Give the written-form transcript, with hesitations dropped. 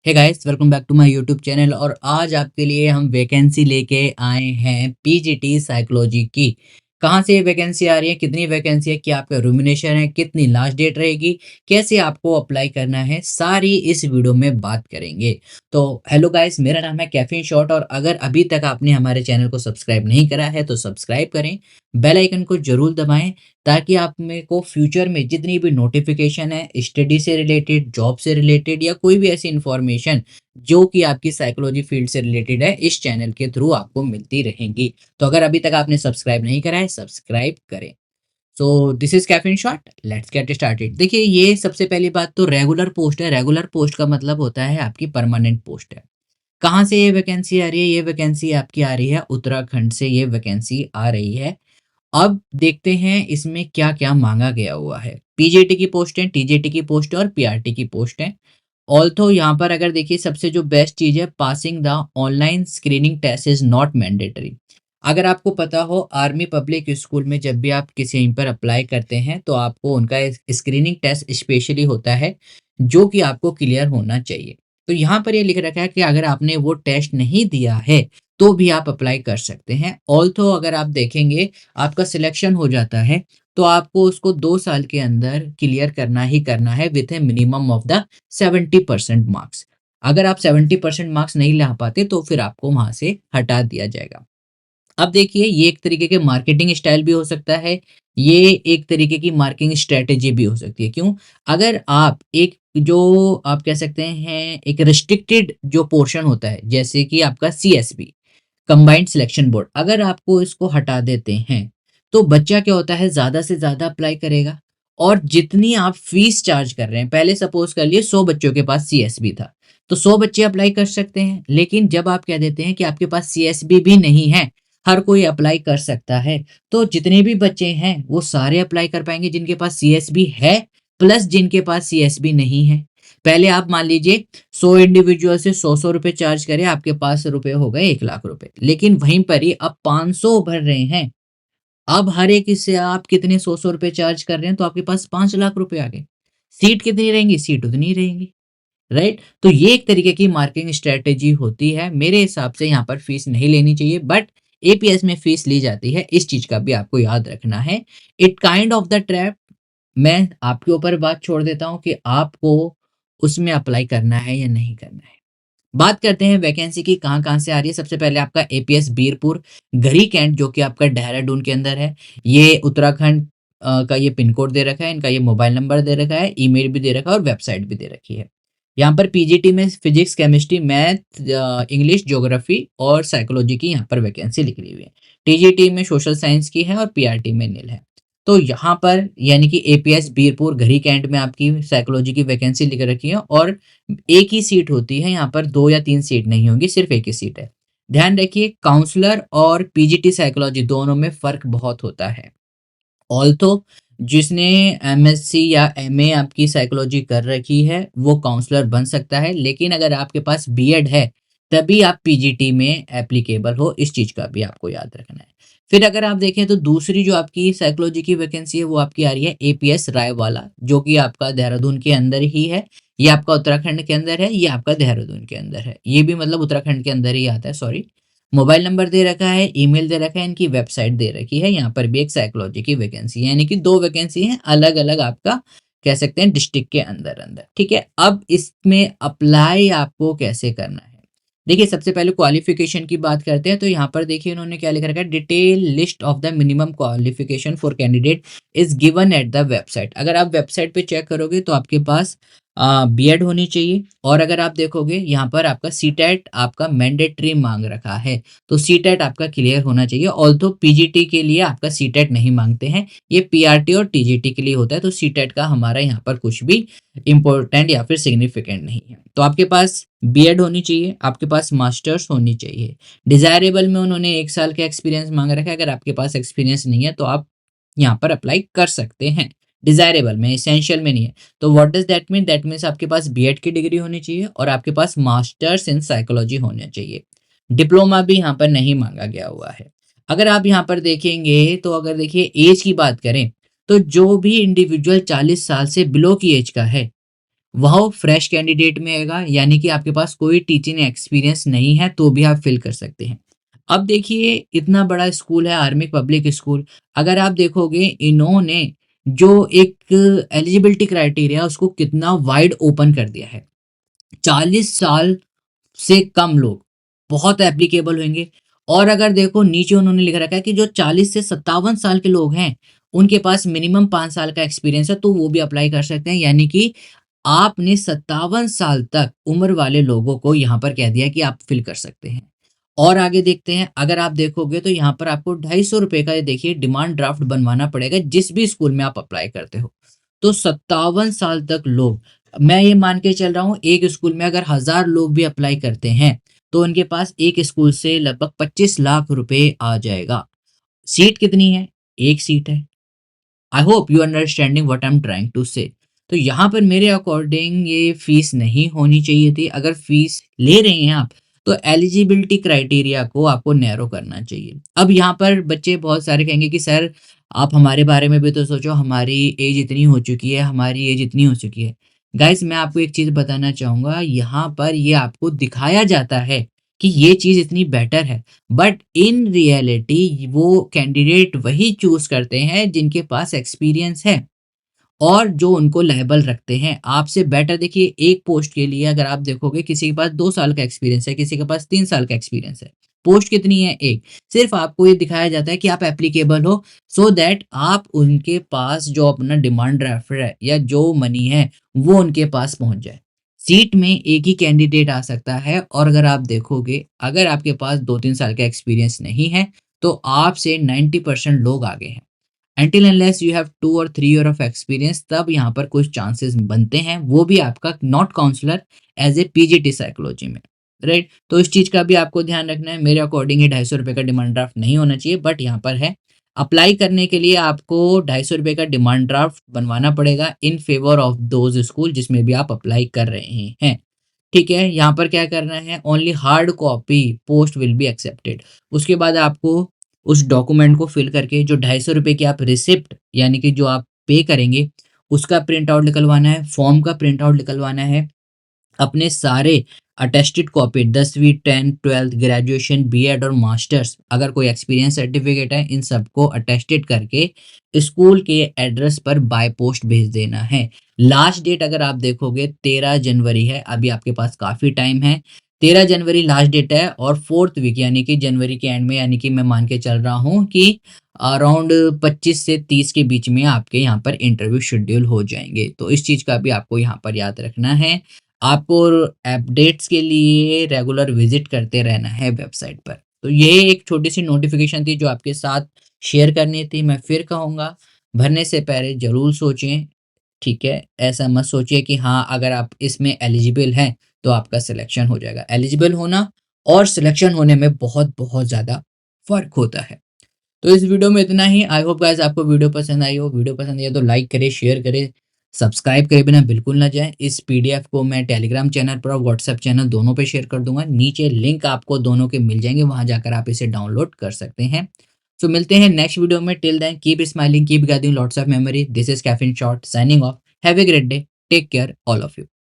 Hey guys, welcome back to my YouTube channel. और आज आपके लिए हम वैकेंसी लेके आए हैं पीजीटी साइकोलॉजी की। कहाँ से ये वैकेंसी आ रही है, कितनी वैकेंसी है, क्या आपका रूमिनेशन है, कितनी लास्ट डेट रहेगी, कैसे आपको अप्लाई करना है, सारी इस वीडियो में बात करेंगे। तो हेलो गाइस, मेरा नाम है कैफीन शॉट और अगर अभी तक आपने हमारे चैनल को सब्सक्राइब नहीं करा है तो सब्सक्राइब करें, बेल आइकन को जरूर दबाएं ताकि आप मेरे को फ्यूचर में जितनी भी नोटिफिकेशन है स्टडी से रिलेटेड, जॉब से रिलेटेड या कोई भी ऐसी इंफॉर्मेशन जो कि आपकी साइकोलॉजी फील्ड से रिलेटेड है, इस चैनल के थ्रू आपको मिलती रहेंगी। तो अगर अभी तक आपने सब्सक्राइब नहीं करा है, सब्सक्राइब करें। So this is caffeine shot, let's get started. देखिए, ये सबसे पहली बात तो रेगुलर पोस्ट है। रेगुलर पोस्ट का मतलब होता है आपकी परमानेंट पोस्ट है। कहाँ से ये वैकेंसी आ रही है? ये वैकेंसी आपकी आ रही है उत्तराखंड से, ये वैकेंसी आ रही है। अब देखते हैं इसमें क्या-क्या माँगा गया हुआ है। पीजीटी की पोस्ट है, टीजीटी की पोस्ट है और पीआरटी की पोस्ट है। ऑल्थो यहाँ पर अगर देखिए, सबसे जो बेस्ट चीज़ है, passing the online screening test is not mandatory. अगर आपको पता हो, आर्मी पब्लिक स्कूल में जब भी आप किसी पर अप्लाई करते हैं तो आपको उनका स्क्रीनिंग टेस्ट स्पेशली होता है जो कि आपको क्लियर होना चाहिए। तो यहाँ पर ये लिख रखा है कि अगर आपने वो टेस्ट नहीं दिया है तो भी आप अप्लाई कर सकते हैं। ऑल्थो अगर आप देखेंगे, आपका सिलेक्शन हो जाता है तो आपको उसको 2 साल के अंदर क्लियर करना ही करना है with A minimum of the 70% marks. अगर आप 70% मार्क्स नहीं ला पाते तो फिर आपको वहाँ से हटा दिया जाएगा। अब देखिए, ये एक तरीके के मार्केटिंग स्टाइल भी हो सकता है, ये एक तरीके की मार्केटिंग स्ट्रैटेजी भी हो सकती है। क्यों? अगर आप एक जो आप कह सकते हैं एक रिस्ट्रिक्टेड जो पोर्शन होता है, जैसे कि आपका सीएसबी कंबाइंड सिलेक्शन बोर्ड, अगर आपको इसको हटा देते हैं तो बच्चा क्या होता है, ज़्यादा से ज़्यादा अप्लाई करेगा। और जितनी आप फीस चार्ज कर रहे हैं, पहले सपोज कर लिए 100 बच्चों के पास सीएसबी था तो 100 बच्चे अप्लाई कर सकते हैं। लेकिन जब आप कह देते हैं कि आपके पास सीएसबी भी नहीं है, हर कोई अप्लाई कर सकता है, तो जितने भी बच्चे हैं वो सारे अप्लाई कर पाएंगे जिनके पास सीएसबी है प्लस जिनके पास सीएसबी नहीं है। पहले आप मान लीजिए 100 इंडिविजुअल से 100-100 रुपए चार्ज करें, आपके पास रुपए हो गए 1 लाख रुपए। लेकिन वहीं पर ही अब 500 भर रहे हैं, अब हर एक इससे आप कितने 100-100 रुपए चार्ज कर रहे हैं तो आपके पास 5 लाख रुपए आ गए। सीट कितनी रहेंगी? सीट उतनी रहेंगी, राइट? तो ये एक तरीके की मार्केटिंग स्ट्रेटेजी होती है। मेरे हिसाब से यहाँ पर फीस नहीं लेनी चाहिए, बट एपीएस में फीस ली जाती है, इस चीज का भी आपको याद रखना है। It kind of the trap. मैं आपके ऊपर बात छोड़ देता हूँ कि आपको उसमें अप्लाई करना है या नहीं करना है। बात करते हैं वैकेंसी की, कहाँ-कहाँ से आ रही है। सबसे पहले आपका एपीएस बीरपुर गरी कैंट, जो कि आपका देहरादून के अंदर है। ये उत्तराखंड का ये पिन कोड दे रखा है, इनका ये मोबाइल नंबर दे रखा है, ईमेल भी दे रखा है और वेबसाइट भी दे रखी है। यहाँ पर पीजीटी में physics, chemistry, math, English, geography और साइकोलॉजी की यहाँ पर वैकेंसी लिखी हुई है। टीजीटी में सोशल साइंस की है और पीआरटी में नील है। तो यहाँ पर यानी कि एपीएस बीरपुर घरी कैंट में आपकी साइकोलॉजी की वैकेंसी लिख रखी है और एक ही सीट होती है, यहाँ पर 2 या 3 सीट नहीं होंगी, सिर्फ एक ही सीट है। ध्यान रखिए, काउंसलर और पीजीटी साइकोलॉजी दोनों में फ़र्क बहुत होता है। ऑल्थो जिसने एमएससी या एमए आपकी साइकोलॉजी कर रखी है, वो काउंसलर बन सकता है, लेकिन अगर आपके पास बीएड है, तभी आप पीजीटी में एप्लीकेबल हो, इस चीज़ का भी आपको याद रखना है। फिर अगर आप देखें तो दूसरी जो आपकी साइकोलॉजी की वैकेंसी है, वो आपकी आ रही है एपीएस रायवाला, जो कि आपका देहरादून के अंदर ही है। ये आपका उत्तराखंड के अंदर है, ये आपका देहरादून के अंदर है। ये भी मतलब उत्तराखंड के अंदर ही आता है, सॉरी। मोबाइल नंबर दे रखा है, ईमेल दे रखा है, इनकी वेबसाइट दे रखी है। यहाँ पर भी एक साइकोलॉजी की वैकेंसी है, यानी कि 2 वैकेंसी हैं अलग-अलग, आपका कह सकते हैं डिस्ट्रिक्ट के अंदर-अंदर, ठीक है? अब इसमें अप्लाई आपको कैसे करना है? देखिए, सबसे पहले क्वालिफिकेशन की बात करते हैं तो यहाँ पर देखिए उन्होंने क्या लिख रखा है, detail list of the minimum qualification for candidate is given at the website. अगर आप वेबसाइट पे चेक करोगे तो आपके पास बीएड होनी चाहिए और अगर आप देखोगे यहाँ पर आपका सीटेट आपका मैंडेटरी मांग रखा है, तो सीटेट आपका क्लियर होना चाहिए। ऑल्थो पीजीटी के लिए आपका सीटेट नहीं मांगते हैं, ये पीआरटी और टीजीटी के लिए होता है, तो सीटेट का हमारा यहाँ पर कुछ भी इम्पोर्टेंट या फिर सिग्निफिकेंट नहीं है। तो आपके पास बीएड होनी चाहिए, आपके पास मास्टर्स होनी चाहिए। डिजायरेबल में उन्होंने 1 साल का एक्सपीरियंस मांग रखा है, अगर आपके पास एक्सपीरियंस नहीं है तो आप यहाँ पर अप्लाई कर सकते हैं। डिजायरेबल में, एसेंशियल में नहीं है। तो what does that mean? That means आपके पास बीएड की डिग्री होनी चाहिए और आपके पास मास्टर्स इन साइकोलॉजी होना चाहिए। डिप्लोमा भी यहाँ पर नहीं मांगा गया हुआ है। अगर आप यहाँ पर देखेंगे तो अगर देखिए एज की बात करें तो जो भी इंडिविजुअल 40 साल से बिलो की एज का है, वह फ्रेश कैंडिडेट में आएगा, यानी कि आपके पास कोई टीचिंग एक्सपीरियंस नहीं है तो भी आप फिल कर सकते हैं। अब देखिए इतना बड़ा स्कूल है आर्मिक पब्लिक स्कूल, अगर आप देखोगे इन्होंने जो एक एलिजिबिलिटी क्राइटेरिया उसको कितना वाइड ओपन कर दिया है। 40 साल से कम लोग बहुत एप्लीकेबल होंगे। और अगर देखो नीचे उन्होंने लिख रखा है कि जो 40 से 57 साल के लोग हैं, उनके पास मिनिमम 5 साल का एक्सपीरियंस है तो वो भी अप्लाई कर सकते हैं। यानी कि आपने 57 साल तक उम्र वाले लोगों को यहाँ पर कह दिया कि आप फिल कर सकते हैं। और आगे देखते हैं, अगर आप देखोगे तो यहाँ पर आपको ₹250 का ये देखिए डिमांड ड्राफ्ट बनवाना पड़ेगा जिस भी स्कूल में आप अप्लाई करते हो। तो 57 साल तक लोग, मैं ये मान के चल रहा हूँ एक स्कूल में अगर 1000 लोग भी अप्लाई करते हैं तो उनके पास एक स्कूल से लगभग 25 लाख रुपए आ जाएगा। सीट कितनी है? एक सीट है। I hope you understanding what I am trying to say. तो यहाँ पर मेरे अकॉर्डिंग ये फीस नहीं होनी चाहिए थी। अगर फीस ले रहे हैं आप तो एलिजिबिलिटी क्राइटेरिया को आपको नैरो करना चाहिए। अब यहाँ पर बच्चे बहुत सारे कहेंगे कि सर आप हमारे बारे में भी तो सोचो, हमारी एज इतनी हो चुकी है, हमारी एज इतनी हो चुकी है। गाइस मैं आपको एक चीज बताना चाहूंगा, यहाँ पर ये आपको दिखाया जाता है कि ये चीज इतनी बेटर है, बट इन रियलिटी वो कैंडिडेट वही चूज करते हैं जिनके पास एक्सपीरियंस है और जो उनको लायबल रखते हैं। आपसे बेटर देखिए एक पोस्ट के लिए अगर आप देखोगे किसी के पास 2 साल का एक्सपीरियंस है, किसी के पास 3 साल का एक्सपीरियंस है। पोस्ट कितनी है? एक। सिर्फ आपको ये दिखाया जाता है कि आप एप्लीकेबल हो सो दैट आप उनके पास जो अपना डिमांड ड्राफ्ट है या जो मनी है वो उनके पास पहुंच जाए। सीट में एक ही कैंडिडेट आ सकता है और अगर आप देखोगे अगर आपके पास 2-3 साल का एक्सपीरियंस नहीं है तो आपसे 90% लोग आगे हैं। Until unless you have 2 और 3 ईयर ऑफ एक्सपीरियंस तब यहाँ पर कुछ चांसेस बनते हैं, वो भी आपका not counsellor as a PGT psychology में, राइट। तो इस चीज का भी आपको ध्यान रखना है। मेरे अकॉर्डिंग ये ₹250 का डिमांड ड्राफ्ट नहीं होना चाहिए, बट यहाँ पर है अप्लाई करने के लिए आपको ₹250 का डिमांड ड्राफ्ट बनवाना पड़ेगा in favour of those school जिसमें भी आप अप्लाई कर रहे हैं। ठीक है, यहाँ पर क्या करना है, only hard copy post will be accepted. उसके बाद आपको उस डॉक्यूमेंट को फिल करके जो ₹250 की आप रिसिप्ट यानी कि जो आप पे करेंगे उसका प्रिंट आउट निकलवाना है, फॉर्म का प्रिंट आउट निकलवाना है, अपने सारे अटेस्टेड कॉपी 10वीं 10th 12th ग्रेजुएशन बीएड और मास्टर्स अगर कोई एक्सपीरियंस सर्टिफिकेट है इन सबको अटेस्टेड करके स्कूल के एड्रेस पर बाय पोस्ट भेज देना है। लास्ट डेट अगर आप देखोगे 13 जनवरी है, अभी आपके पास काफ़ी टाइम है। 13 जनवरी लास्ट डेट है और 4th वीक यानी कि जनवरी के एंड में, यानी कि मैं मान के चल रहा हूँ कि अराउंड 25 से 30 के बीच में आपके यहाँ पर इंटरव्यू शेड्यूल हो जाएंगे। तो इस चीज़ का भी आपको यहाँ पर याद रखना है। आपको अपडेट्स के लिए रेगुलर विजिट करते रहना है वेबसाइट पर। तो ये एक छोटी सी नोटिफिकेशन थी जो आपके साथ शेयर करनी थी। मैं फिर कहूँगा भरने से पहले ज़रूर सोचें, ठीक है? ऐसा मत सोचिए कि हाँ अगर आप इसमें एलिजिबल हैं तो आपका सिलेक्शन हो जाएगा। एलिजिबल होना और सिलेक्शन होने में बहुत बहुत ज़्यादा फ़र्क होता है। तो इस वीडियो में इतना ही। आई होप गाइस आपको वीडियो पसंद आई हो। वीडियो पसंद आई है तो लाइक करें, शेयर करें, सब्सक्राइब करे बिना बिल्कुल ना जाएं। इस पीडीएफ को मैं टेलीग्राम चैनल पर और व्हाट्सएप चैनल दोनों पे शेयर कर दूंगा। नीचे लिंक आपको दोनों के मिल जाएंगे, वहां जाकर आप इसे डाउनलोड कर सकते हैं। सो मिलते हैं नेक्स्ट वीडियो में। Till then keep smiling, keep gathering lots of memory. This is caffeine shot signing off. Have a great day, take care all of you.